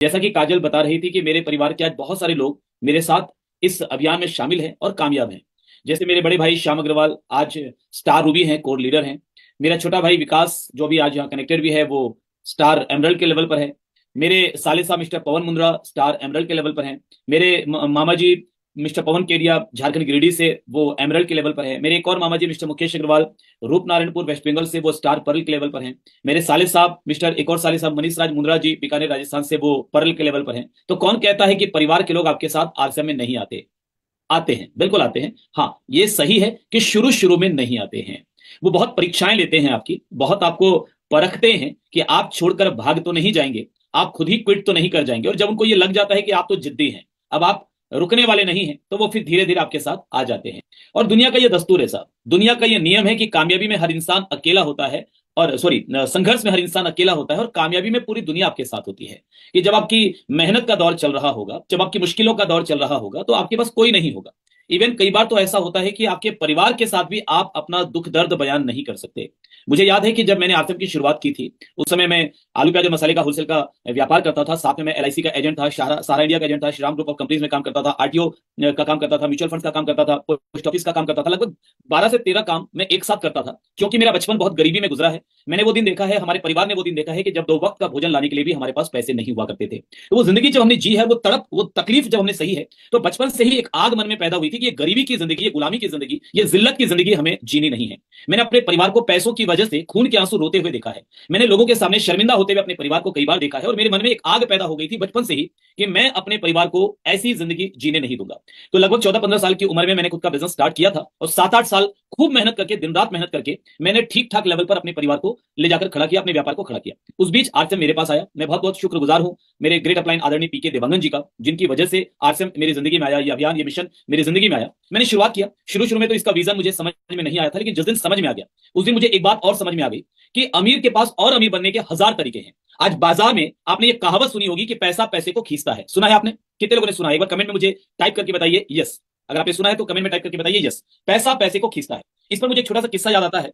जैसा कि काजल बता रही थी कि मेरे परिवार के आज बहुत सारे लोग मेरे साथ इस अभियान में शामिल हैं और कामयाब हैं। जैसे मेरे बड़े भाई श्याम अग्रवाल आज स्टार रूबी हैं, कोर लीडर हैं। मेरा छोटा भाई विकास जो भी आज यहाँ कनेक्टेड भी है, वो स्टार एमरल्ड के लेवल पर है। मेरे साले साहब मिस्टर पवन मुंद्रा स्टार एमरल्ड के लेवल पर हैं। मेरे मामा जी मिस्टर पवन केडिया झारखंड गिरिडीह से, वो एमरल्ड के लेवल पर है। मेरे एक और मामा जी मिस्टर मुकेश अग्रवाल रूपनारायणपुर वेस्ट बंगाल से, वो स्टार पर्ल के लेवल पर हैं। मेरे साले साहब मिस्टर एक और साले साहब मनीष राज मुंद्रा जी बीकानेर राजस्थान से, वो पर्ल के लेवल पर हैं। तो कौन कहता है कि परिवार के लोग आपके साथ आरसीएम में नहीं आते? आते हैं, बिल्कुल आते हैं। हाँ, ये सही है कि शुरू शुरू में नहीं आते हैं। वो बहुत परीक्षाएं लेते हैं आपकी, बहुत आपको परखते हैं कि आप छोड़कर भाग तो नहीं जाएंगे, आप खुद ही क्विट तो नहीं कर जाएंगे। और जब उनको ये लग जाता है कि आप तो जिद्दी हैं, अब आप रुकने वाले नहीं हैं, तो वो फिर धीरे धीरे आपके साथ आ जाते हैं। और दुनिया का ये दस्तूर है साहब, दुनिया का ये नियम है कि कामयाबी में हर इंसान अकेला होता है, और सॉरी, संघर्ष में हर इंसान अकेला होता है और कामयाबी में पूरी दुनिया आपके साथ होती है। कि जब आपकी मेहनत का दौर चल रहा होगा, जब आपकी मुश्किलों का दौर चल रहा होगा, तो आपके पास कोई नहीं होगा। इवन कई बार तो ऐसा होता है कि आपके परिवार के साथ भी आप अपना दुख दर्द बयान नहीं कर सकते। मुझे याद है कि जब मैंने आरसीएम की शुरुआत की थी, उस समय मैं आलू प्याज और मसाले का होलसेल का व्यापार करता था। साथ में मैं एलआईसी का एजेंट था, सहारा इंडिया का एजेंट था, श्रीराम ग्रुप ऑफ कंपनीज में काम करता था, आरटीओ का काम करता था, म्यूचुअल फंड का काम करता था, पोस्ट ऑफिस का काम करता था। लगभग 12 से 13 काम मैं एक साथ करता था, क्योंकि मेरा बचपन बहुत गरीबी में गुजरा है। मैंने वो दिन देखा है, हमारे परिवार ने वो दिन देखा है कि जब 2 वक्त का भोजन लाने के लिए भी हमारे पास पैसे नहीं हुआ करते थे। तो वो जिंदगी जब हमने जी है, वो तड़प, वो तकलीफ जब हमने सही है, तो बचपन से ही एक आग मन में पैदा हुई थी कि ये गरीबी की जिंदगी, ये गुलामी की जिंदगी, ये जिल्लत की जिंदगी हमें जीनी नहीं है। मैंने अपने परिवार को पैसों की वजह से खून के आंसू रोते हुए देखा है। मैंने लोगों के सामने शर्मिंदा होते हुए अपने परिवार को कई बार देखा है, और मेरे मन में एक आग पैदा हो गई थी बचपन से ही कि मैं अपने परिवार को ऐसी जिंदगी जीने नहीं दूंगा। तो लगभग 14-15 साल की उम्र में मैंने खुद का बिजनेस स्टार्ट किया था, और 7-8 साल खूब मेहनत करके, दिन रात मेहनत करके मैंने ठीक ठाक लेवल पर अपने परिवार को ले जाकर खड़ा किया, अपने व्यापार को खड़ा किया। उस बीच आरसीएम मेरे पास आया। मैं बहुत बहुत शुक्रगुजार हूं मेरे ग्रेट अपलाइन आदरणीय पीके देवांगन जी का, जिनकी वजह से आरसीएम मेरी जिंदगी में आया, ये अभियान, ये मिशन मेरी जिंदगी में आया। मैंने शुरुआत किया। शुरू शुरू में तो इसका विजन मुझे समझ में नहीं आया था, लेकिन जिस दिन समझ में आ गया, उस दिन मुझे एक बात और समझ में आ गई कि अमीर के पास और अमीर बनने के 1000 तरीके हैं। आज बाजार में आपने ये कहावत सुनी होगी कि पैसा पैसे को खींचता है। सुना है आपने? कितने लोगों ने सुना है? एक बार कमेंट में मुझे टाइप करके बताइए यस। अगर आपने सुना है तो कमेंट में टाइप करके बताइए यस। पैसा पैसे को खींचता है। इस पर मुझे एक छोटा सा किस्सा याद आता है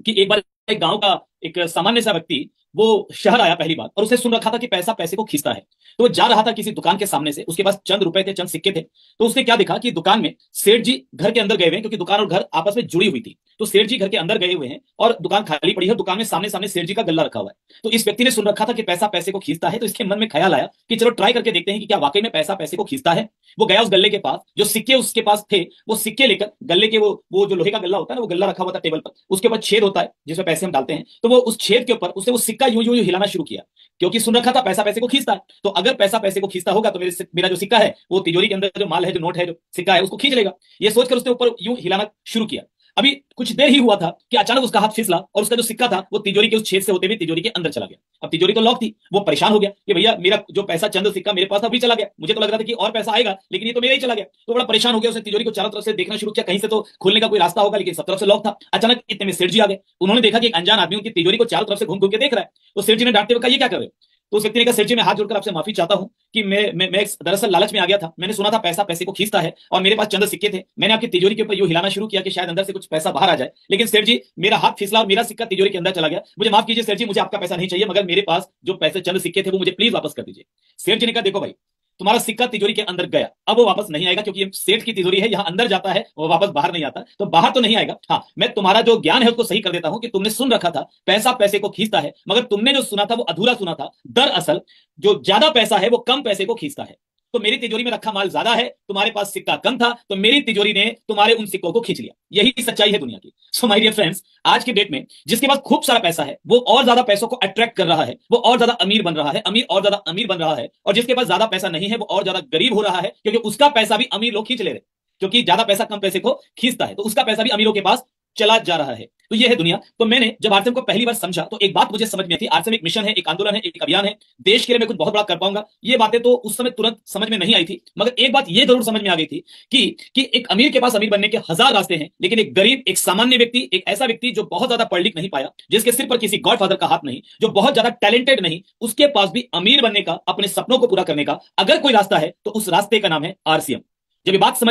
कि एक बार एक गांव का एक सामान्य सा व्यक्ति वो शहर आया पहली बार, और उसने सुन रखा था कि पैसा पैसे को खींचता है। तो वो जा रहा था किसी दुकान के सामने से, उसके पास चंद रुपए थे, चंद सिक्के थे। तो उसने क्या देखा कि दुकान में सेठ जी घर के अंदर गए हुए हैं, क्योंकि दुकान और घर आपस में जुड़ी हुई थी। तो सेठ जी घर के अंदर गए हुए हैं और दुकान खाली पड़ी है, दुकान में सामने सामने सेठ जी का गल्ला रखा हुआ है। तो इस व्यक्ति ने सुन रखा था कि पैसा पैसे को खींचता है, तो इसके मन में ख्याल आया कि चलो ट्राई करके देखते हैं कि क्या वाकई में पैसा पैसे को खींचता है। वो गया उस गल्ले के पास, जो सिक्के उसके पास थे वो सिक्के लेकर, गल्ले के वो जो लोहे का गल्ला होता है ना, वो गल्ला रखा हुआ था टेबल पर, उसके ऊपर छेद होता है जिसमें पैसे हम डालते हैं। तो वो उस छेद के ऊपर उसने वो सिक्का यूं यूं यूं हिलाना शुरू किया, क्योंकि सुन रखा था पैसा पैसे को खींचता है। तो अगर पैसा पैसे को खींचता होगा तो मेरा जो सिक्का है, वो तिजोरी के अंदर जो माल है, जो नोट है, जो सिक्का है, उसको खींच लेगा। ये सोचकर उसने ऊपर यूं हिलाना शुरू किया। अभी कुछ देर ही हुआ था कि अचानक उसका हाथ फिसला, और उसका जो सिक्का था वो तिजोरी के उस छेद से होते हुए तिजोरी के अंदर चला गया। अब तिजोरी तो लॉक थी, वो परेशान हो गया कि भैया मेरा जो पैसा चंद सिक्का मेरे पास था अभी चला गया। मुझे तो लग रहा था कि और पैसा आएगा, लेकिन ये तो मेरा ही चला गया। तो बड़ा परेशान हो गया। उसने तिजोरी को चारों तरफ से देखना शुरू किया, कहीं से तो खोलने का कोई रास्ता होगा, लेकिन सब तरफ से लॉक था। अचानक इतने में सेठ जी आ गए। उन्होंने देखा कि एक अनजान आदमी उनकी तिजोरी को चारों तरफ से घूम घूम के देख रहा है। तो सेठ जी ने डांटते हुए कहा, ये क्या कर रहे हो? तो उस व्यक्ति ने कहा, सेठ जी मैं हाथ जोड़कर आपसे माफी चाहता हूं कि मैं दरअसल लालच में आ गया था। मैंने सुना था पैसा पैसे को खींचता है, और मेरे पास चंद सिक्के थे। मैंने आपकी तिजोरी के ऊपर यूं हिलाना शुरू किया कि शायद अंदर से कुछ पैसा बाहर आ जाए, लेकिन सेठ जी मेरा हाथ फिसला और मेरा सिक्का तिजोरी के अंदर चला गया। मुझे माफ कीजिए सेठ जी, मुझे आपका पैसा नहीं चाहिए, मगर मेरे पास जो पैसे चंद सिक्के थे वो मुझे प्लीज वापस कर दीजिए। सेठ जी ने कहा, देखो भाई, तुम्हारा सिक्का तिजोरी के अंदर गया, अब वो वापस नहीं आएगा, क्योंकि ये सेठ की तिजोरी है, यहां अंदर जाता है वो वापस बाहर नहीं आता, तो बाहर तो नहीं आएगा। हाँ, मैं तुम्हारा जो ज्ञान है उसको सही कर देता हूं कि तुमने सुन रखा था पैसा पैसे को खींचता है, मगर तुमने जो सुना था वो अधूरा सुना था। दरअसल जो ज्यादा पैसा है वो कम पैसे को खींचता है। तो मेरी तिजोरी में रखा माल ज्यादा है, तुम्हारे पास सिक्का कम था, तो मेरी तिजोरी ने तुम्हारे उन सिक्कों को खींच लिया। यही सच्चाई है दुनिया की। सो माय डियर फ्रेंड्स, आज की डेट में जिसके पास खूब सारा पैसा है वो और ज्यादा पैसों को अट्रैक्ट कर रहा है, वो और ज्यादा अमीर बन रहा है, अमीर और ज्यादा अमीर बन रहा है। और जिसके पास ज्यादा पैसा नहीं है वो और ज्यादा गरीब हो रहा है, क्योंकि उसका पैसा भी अमीर लोग खींच ले रहे, क्योंकि ज्यादा पैसा कम पैसे को खींचता है, तो उसका पैसा भी अमीरों के पास चला जा रहा है। तो ये है दुनिया। तो मैंने जब आरसीएम को पहली बार समझा तो एक बात मुझे समझ में आई थी, आरसीएम एक मिशन है, एक आंदोलन है, एक अभियान है, देश के लिए मैं कुछ बहुत बड़ा कर पाऊंगा। ये बातें तो उस समय तुरंत समझ में नहीं आई थी, मगर एक बात ये जरूर समझ में आ गई थी कि एक अमीर के पास अमीर बनने के 1000 रास्ते हैं, लेकिन एक गरीब, एक सामान्य व्यक्ति, एक ऐसा व्यक्ति जो बहुत ज्यादा पढ़ लिख नहीं पाया, जिसके सिर पर किसी गॉडफादर का हाथ नहीं, जो बहुत ज्यादा टैलेंटेड नहीं, उसके पास भी अमीर बनने का, अपने सपनों को पूरा करने का अगर कोई रास्ता है तो उस रास्ते का नाम है आरसीएम। जब ये बात समझ